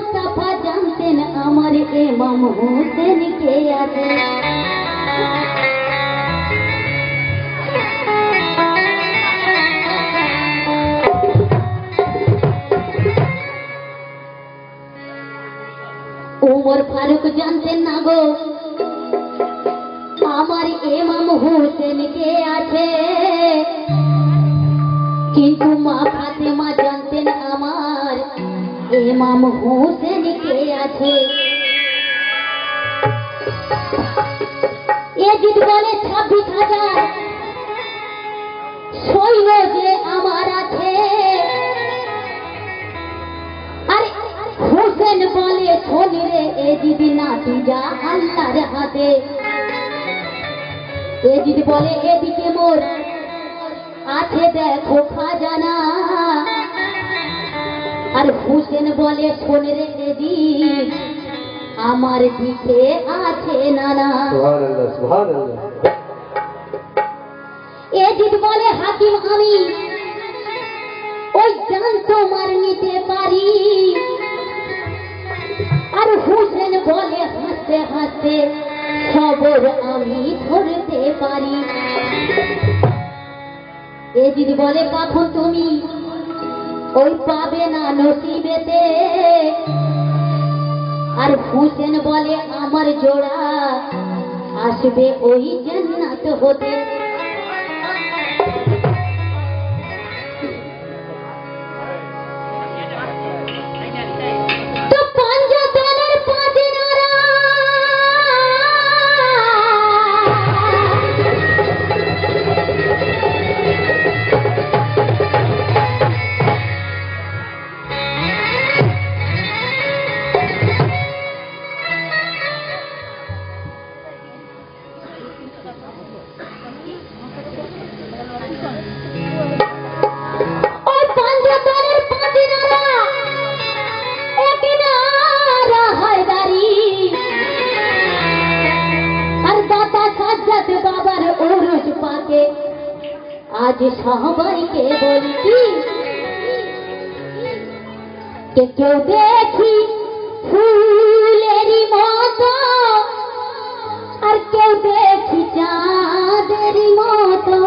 মুস্তাফা জানতেন আমার ইমাম হোসেন কে আছে। उमर फारूक जानते ना गो আমার ইমাম হোসেন কে আছে, কিন্তু মা ফাতেমা জানতেন আমার ইমাম হোসেন কে আছে। এজিদ বলে 26,000 সৈন্য যে আমার আছে, আরে হোসেন বলে শোন রে এজিদ নাতি যা আল্লাহর হাতে। এজিদ বলে এদিকে মোর আছে দেখো খাজানা, আর হোসেন বলে শোন রে এজিদ আমার দিকে আছে নানা। সুবহানাল্লাহ সুবহানাল্লাহ। এজিদ বলে হাকিম আমি ওই জান তোমার নিতে পারি, আর হোসেন বলে হাসতে হাসতে খবর আমি ধরতে পারি। এজিদ বলে কখন তুমি ওই পাবে না নসিবেতে, আর হোসেন বলে আমার জোড়া আসবে ওই জান্নাত হতে। आज सबाई के बोली कि क्यों देखी फूलेरी मतो और क्यों देखी चाँदेरी मतो।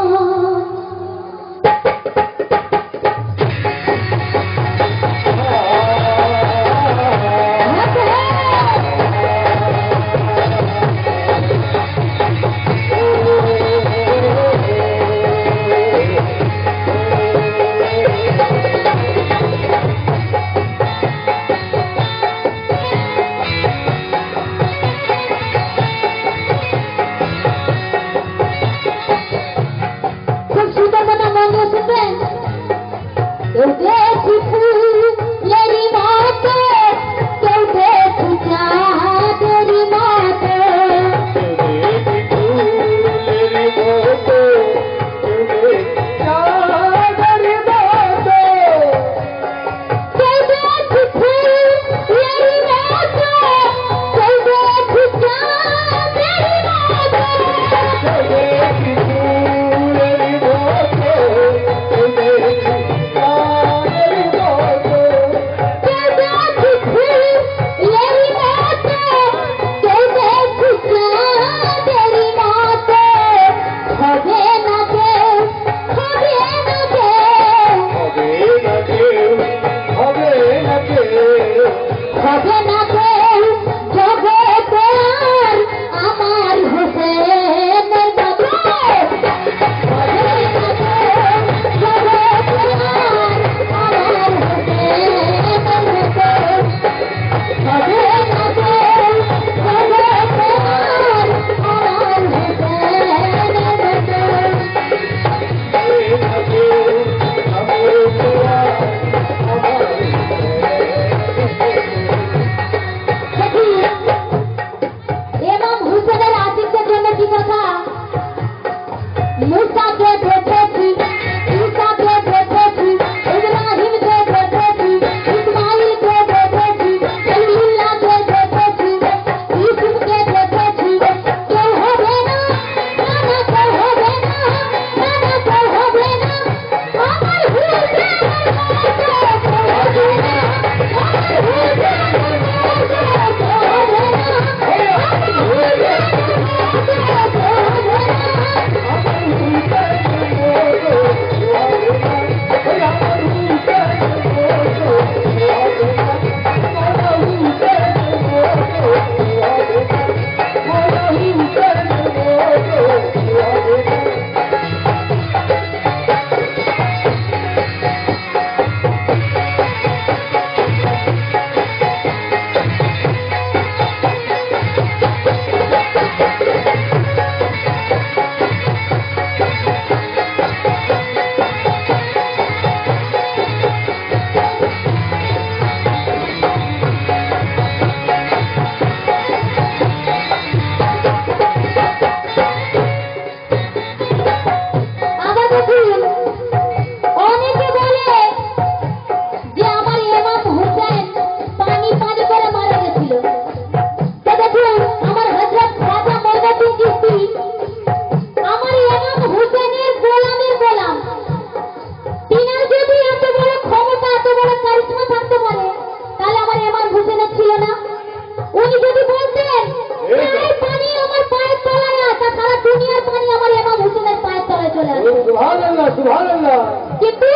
চলে আসবে। সুবহানাল্লাহ সুবহানাল্লাহ। কিন্তু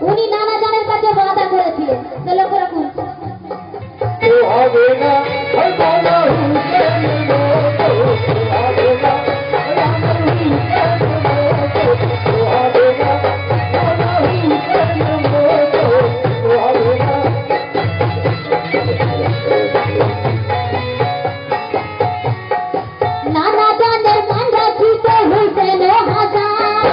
উনি নানা জানের কাছে ওয়াদা করেছিলেন, তো লক্ষ্য রাখুন। তো হবে না মাওলা হুসেনের মতো, তো হবে না রামের হুসেনের মতো, তো হবে না মাওলা হুসেনের মতো, তো হবে না। নানা জানের মান্ডা ছিল হুসেন হাসান,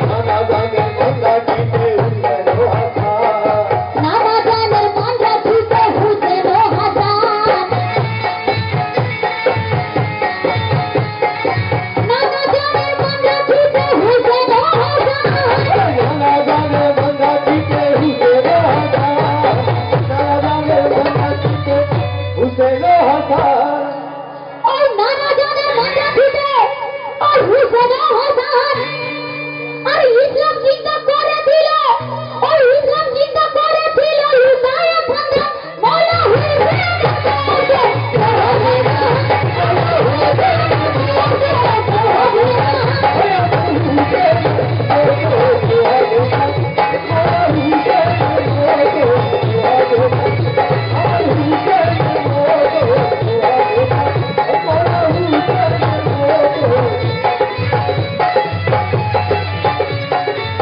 নানা জানের মান্ডা ছিল হুসেন হাসান, নানা জানের মান্ডা ছিল হুসেন হাসান, নানা জানের মান্ডা ছিল হুসেন হাসান, নানা জানের মান্ডা ছিল হুসেন হাসান, নানা জানের মান্ডা ছিল হুসেন হাসান। ওই নানা জানের মান্ডা ছিল আর হুসেন হাসান, আর ইসলাম চিন্তা করেছিল, ওই ইসলাম চিন্তা করেছিল লুকায়ে ফান্দা মাওলা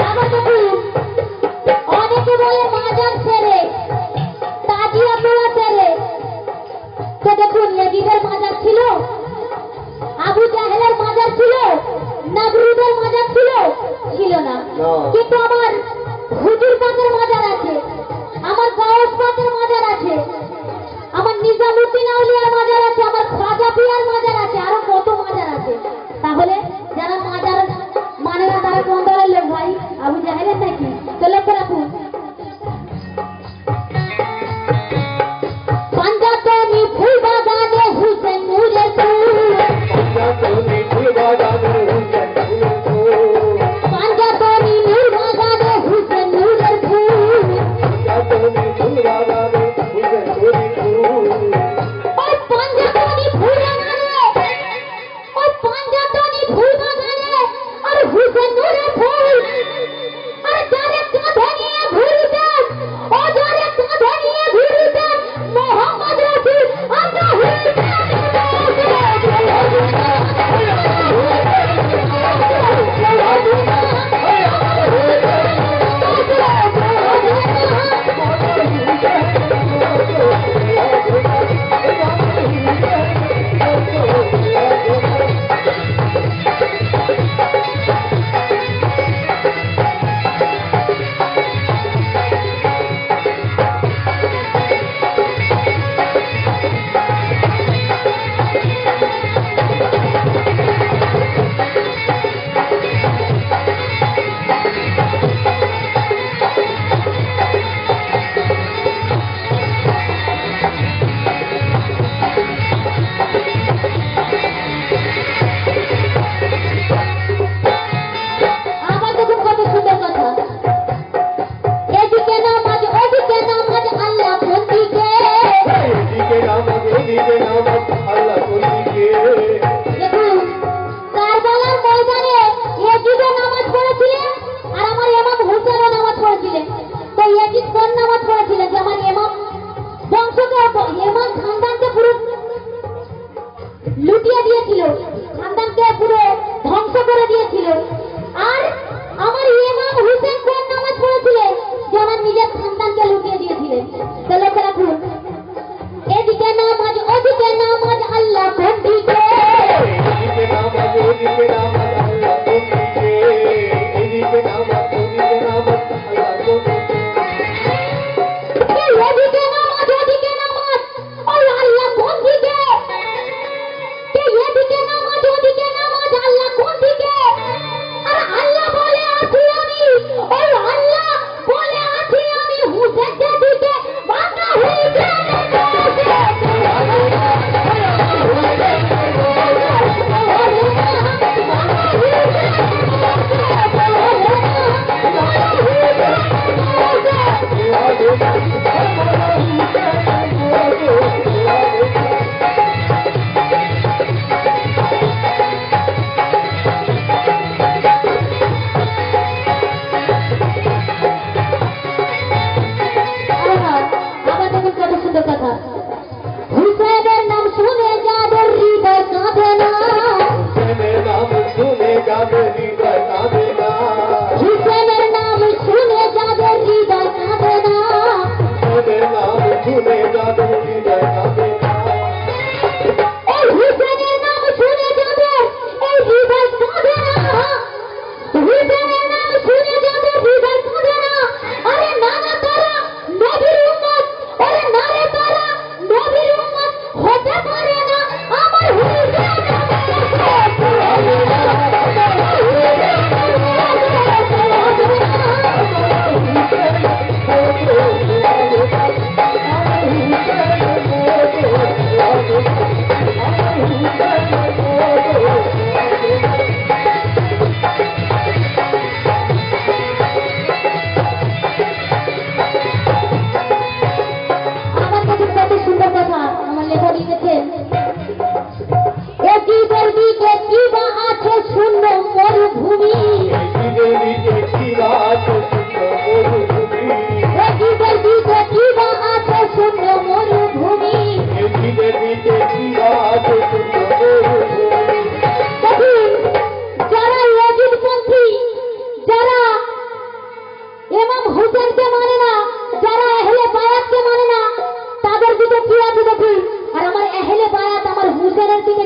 আবার দেখুন, অনেকে বলে মাজার ছেড়ে, তাজিয়া তোলা ছেড়ে। তো দেখুন, ইয়াজিদের মাজার ছিল, আবু জাহেলের মাজার ছিল, নবরুদের মাজার ছিল, ছিল না। কিন্তু আমার হুজুর পাকের মাজার আছে, আমার গাউস পাকের মাজার আছে, আমার নিজামুদ্দিন আউলিয়ার মাজার আছে, আমার খাজা পিয়ার মাজার আছে, আরো কত মাজার আছে। তাহলে যারা মাজার মানে না তারা কোন দলের লোক ভাই? আবু জাহেলের নাকি? তো লক্ষ্য রাখুন, পাঞ্জাতনি ফুল বাগানে হুসেন নূরের ফুল, পাঞ্জাতনি ফুল বাগানে হুসেন নূরের ফুল, পাঞ্জাতনি নূর বাগানে হুসেন নূরের ফুল, পাঞ্জাতনি ফুল বাগানে হুসেন নূরের ফুল। ওই পাঞ্জাতনি ফুল বাগানে, ওই পাঞ্জাতনি ফুল বাগানে আর হুসেন নূরের ফুল, আর যারে কাঁধে নিয়ে ঘুরিতেন, ও যারে কাঁধে নিয়ে ঘুরিতেন মোহাম্মদ রাসূল, আমরা আবার দেখুন কত সুন্দর কথা। এদিকে নামাজ ওদিকে নামাজ আল্লাহ কোন দিকে, এদিকে নামাজ ওদিকে নামাজ আল্লাহ কোন দিকে। দেখুন কারবালার ময়দানে ইয়াজিদও নামাজ পড়েছিলেন আর আমার ইমাম হুসেনও নামাজ পড়েছিলেন। তো ইয়াজিদ কোন নামাজ পড়েছিলেন? যে আমার ইমাম বংশকে, ইমাম খানদানকে পুরো লুটিয়ে দিয়েছিল, খানদানকে পুরো ধ্বংস করে দিয়েছিল। আর আমার ইমাম হুসেন কোন নামাজ পড়েছিলেন? যে আমার নিজের খানদানকে লুটিয়ে দিয়েছিলেন। তো লক্ষ্য রাখুন, এদিকে নামাজ ওদিকে নামাজ আল্লাহ কোন দিকে, এদিকে নামাজ ওদিকে নামাজ আল্লাহ কোন দিকে। এদিকে নামাজ ওদিকে নামাজ আল্লাহ কোন দিকে। এদিকে নামাজ ওদিকে নামাজ ওই আল্লাহ কোন দিকে, এদিকে নামাজ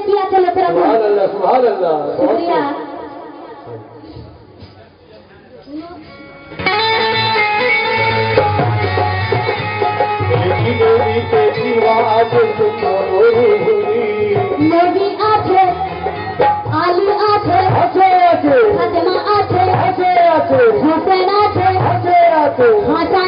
কি আছে লোকেরা বল। সুবহান আল্লাহ সুবহান আল্লাহ শুকরিয়া। নবীতে জিওয়াজ সুমরুরি নবী আছে, আলী আছে, আছে আছে ফাতেমা আছে, আছে আছে হোসেন আছে, আছে আছে হাসান